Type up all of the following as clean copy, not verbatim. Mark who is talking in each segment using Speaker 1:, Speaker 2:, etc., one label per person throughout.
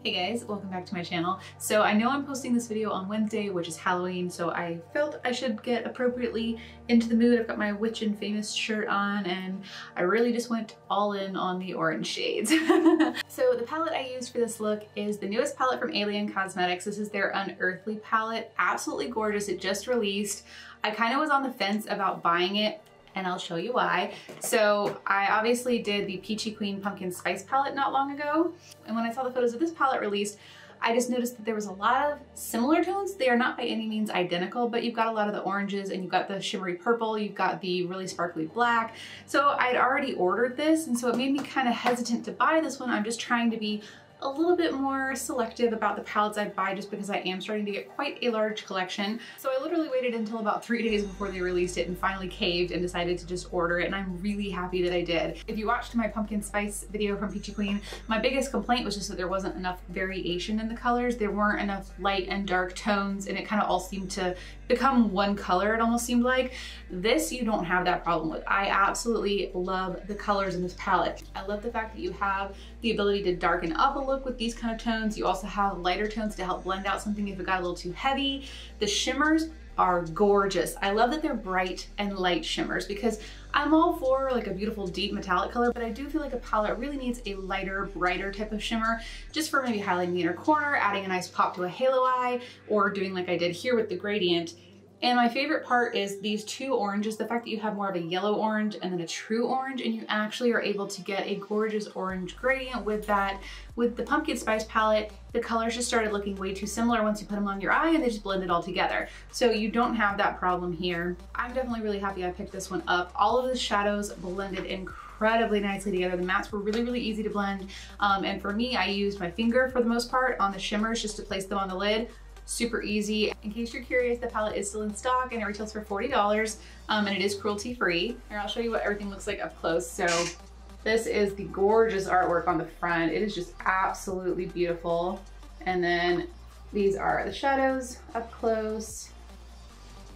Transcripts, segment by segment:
Speaker 1: Hey guys, welcome back to my channel. So I know I'm posting this video on Wednesday, which is Halloween, so I felt I should get appropriately into the mood. I've got my Witch and Famous shirt on and I really just went all in on the orange shades. So the palette I used for this look is the newest palette from Alien Cosmetics. This is their Unearthly palette. Absolutely gorgeous. It just released. I kind of was on the fence about buying it, and I'll show you why. So I obviously did the Peachy Queen Pumpkin Spice palette not long ago. And when I saw the photos of this palette released, I just noticed that there was a lot of similar tones. They are not by any means identical, but you've got a lot of the oranges and you've got the shimmery purple, you've got the really sparkly black. So I'd already ordered this, and so it made me kind of hesitant to buy this one. I'm just trying to be a little bit more selective about the palettes I buy just because I am starting to get quite a large collection. So I literally waited until about 3 days before they released it and finally caved and decided to just order it, and I'm really happy that I did. If you watched my pumpkin spice video from Peachy Queen, my biggest complaint was just that there wasn't enough variation in the colors. There weren't enough light and dark tones, and it kind of all seemed to become one color, it almost seemed like. This you don't have that problem with. I absolutely love the colors in this palette. I love the fact that you have the ability to darken up a look with these kind of tones. You also have lighter tones to help blend out something if it got a little too heavy. The shimmers are gorgeous. I love that they're bright and light shimmers because I'm all for like a beautiful deep metallic color, but I do feel like a palette really needs a lighter, brighter type of shimmer just for maybe highlighting the inner corner, adding a nice pop to a halo eye, or doing like I did here with the gradient. And my favorite part is these two oranges, the fact that you have more of a yellow orange and then a true orange, and you actually are able to get a gorgeous orange gradient with that. With the pumpkin spice palette, the colors just started looking way too similar once you put them on your eye, and they just blended all together. So you don't have that problem here. I'm definitely really happy I picked this one up. All of the shadows blended incredibly nicely together. The mattes were really, really easy to blend. And for me, I used my finger for the most part on the shimmers just to place them on the lid. Super easy. In case you're curious, the palette is still in stock and it retails for $40, and it is cruelty free. Here, I'll show you what everything looks like up close. So this is the gorgeous artwork on the front. It is just absolutely beautiful. And then these are the shadows up close,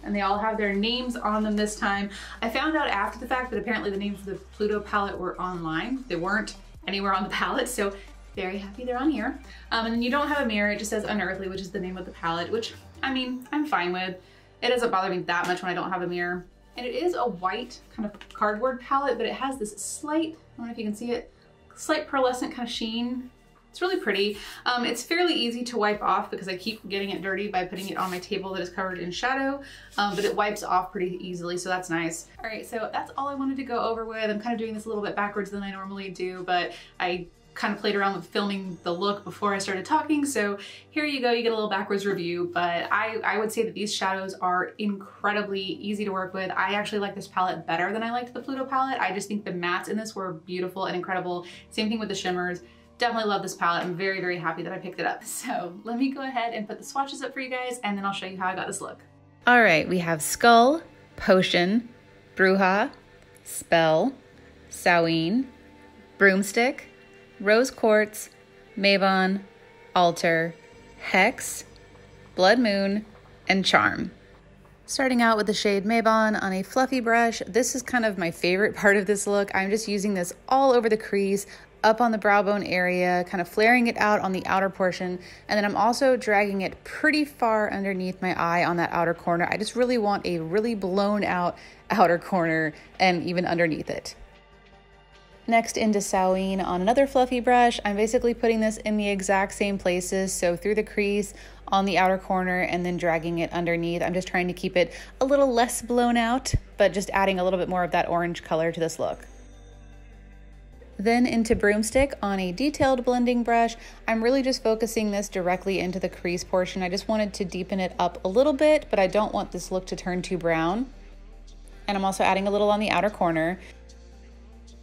Speaker 1: and they all have their names on them this time. I found out after the fact that apparently the names of the Pluto palette were online. They weren't anywhere on the palette, so very happy they're on here. And then you don't have a mirror, it just says Unearthly, which is the name of the palette, which, I mean, I'm fine with. It doesn't bother me that much when I don't have a mirror. And it is a white kind of cardboard palette, but it has this slight, I don't know if you can see it, slight pearlescent kind of sheen. It's really pretty. It's fairly easy to wipe off because I keep getting it dirty by putting it on my table that is covered in shadow, but it wipes off pretty easily, so that's nice. All right, so that's all I wanted to go over with. I'm kind of doing this a little bit backwards than I normally do, but I kind of played around with filming the look before I started talking, so here you go, you get a little backwards review. But I would say that these shadows are incredibly easy to work with. I actually like this palette better than I liked the Pluto palette. I just think the mattes in this were beautiful and incredible. Same thing with the shimmers. Definitely love this palette. I'm very, very happy that I picked it up. So let me go ahead and put the swatches up for you guys, and then I'll show you how I got this look.
Speaker 2: All right, we have Skull, Potion, Bruja, Spell, Samhain, Broomstick, Rose Quartz, Mabon, Altar, Hex, Bloodmoon, and Charm. Starting out with the shade Mabon on a fluffy brush. This is kind of my favorite part of this look. I'm just using this all over the crease, up on the brow bone area, kind of flaring it out on the outer portion. And then I'm also dragging it pretty far underneath my eye on that outer corner. I just really want a really blown out outer corner and even underneath it. Next, into Samhain on another fluffy brush. I'm basically putting this in the exact same places, so through the crease, on the outer corner, and then dragging it underneath. I'm just trying to keep it a little less blown out, but just adding a little bit more of that orange color to this look. Then into Broomstick on a detailed blending brush. I'm really just focusing this directly into the crease portion. I just wanted to deepen it up a little bit, but I don't want this look to turn too brown. And I'm also adding a little on the outer corner.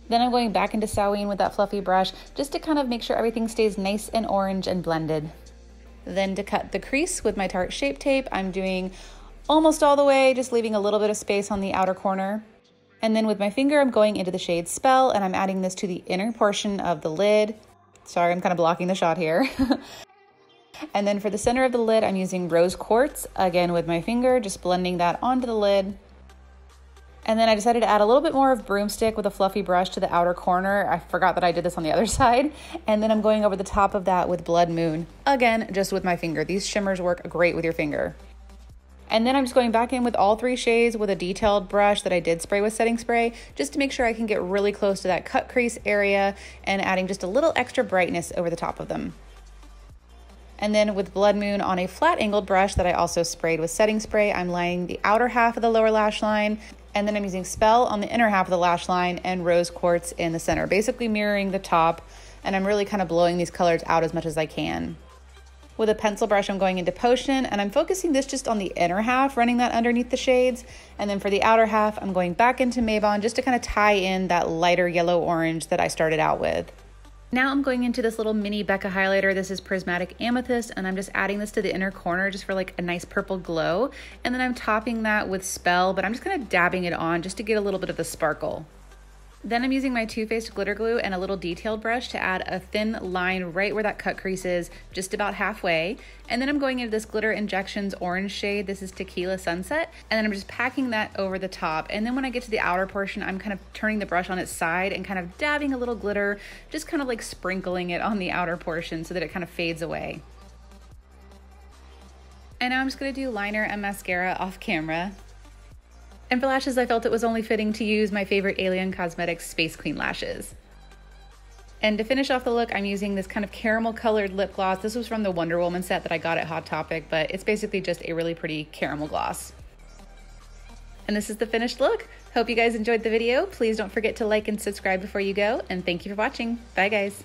Speaker 2: Then I'm going back into Samhain with that fluffy brush just to kind of make sure everything stays nice and orange and blended. Then to cut the crease with my Tarte Shape Tape, I'm doing almost all the way, just leaving a little bit of space on the outer corner. And then with my finger, I'm going into the shade Spell, and I'm adding this to the inner portion of the lid. Sorry, I'm kind of blocking the shot here. And then for the center of the lid, I'm using Rose Quartz, again with my finger, just blending that onto the lid. And then I decided to add a little bit more of broomstick with a fluffy brush to the outer corner. I forgot that I did this on the other side. And then I'm going over the top of that with Bloodmoon. Again, just with my finger. These shimmers work great with your finger. And then I'm just going back in with all 3 shades with a detailed brush that I did spray with setting spray, just to make sure I can get really close to that cut crease area and adding just a little extra brightness over the top of them. And then with Bloodmoon on a flat angled brush that I also sprayed with setting spray, I'm lining the outer half of the lower lash line. And then I'm using Spell on the inner half of the lash line and Rose Quartz in the center, basically mirroring the top. And I'm really kind of blowing these colors out as much as I can. With a pencil brush, I'm going into Potion, and I'm focusing this just on the inner half, running that underneath the shades. And then for the outer half, I'm going back into Mavon just to kind of tie in that lighter yellow orange that I started out with. Now I'm going into this little mini Becca highlighter. This is Prismatic Amethyst, and I'm just adding this to the inner corner just for like a nice purple glow. And then I'm topping that with Spell, but I'm just kind of dabbing it on just to get a little bit of the sparkle. Then I'm using my Too Faced glitter glue and a little detailed brush to add a thin line right where that cut crease is, just about halfway. And then I'm going into this Glitter Injections orange shade. This is Tequila Sunset. And then I'm just packing that over the top. And then when I get to the outer portion, I'm kind of turning the brush on its side and kind of dabbing a little glitter, just kind of like sprinkling it on the outer portion so that it kind of fades away. And now I'm just gonna do liner and mascara off camera. And for lashes, I felt it was only fitting to use my favorite Alien Cosmetics Space Queen lashes. And to finish off the look, I'm using this kind of caramel colored lip gloss. This was from the Wonder Woman set that I got at Hot Topic, but it's basically just a really pretty caramel gloss. And this is the finished look. Hope you guys enjoyed the video. Please don't forget to like and subscribe before you go, and thank you for watching. Bye guys.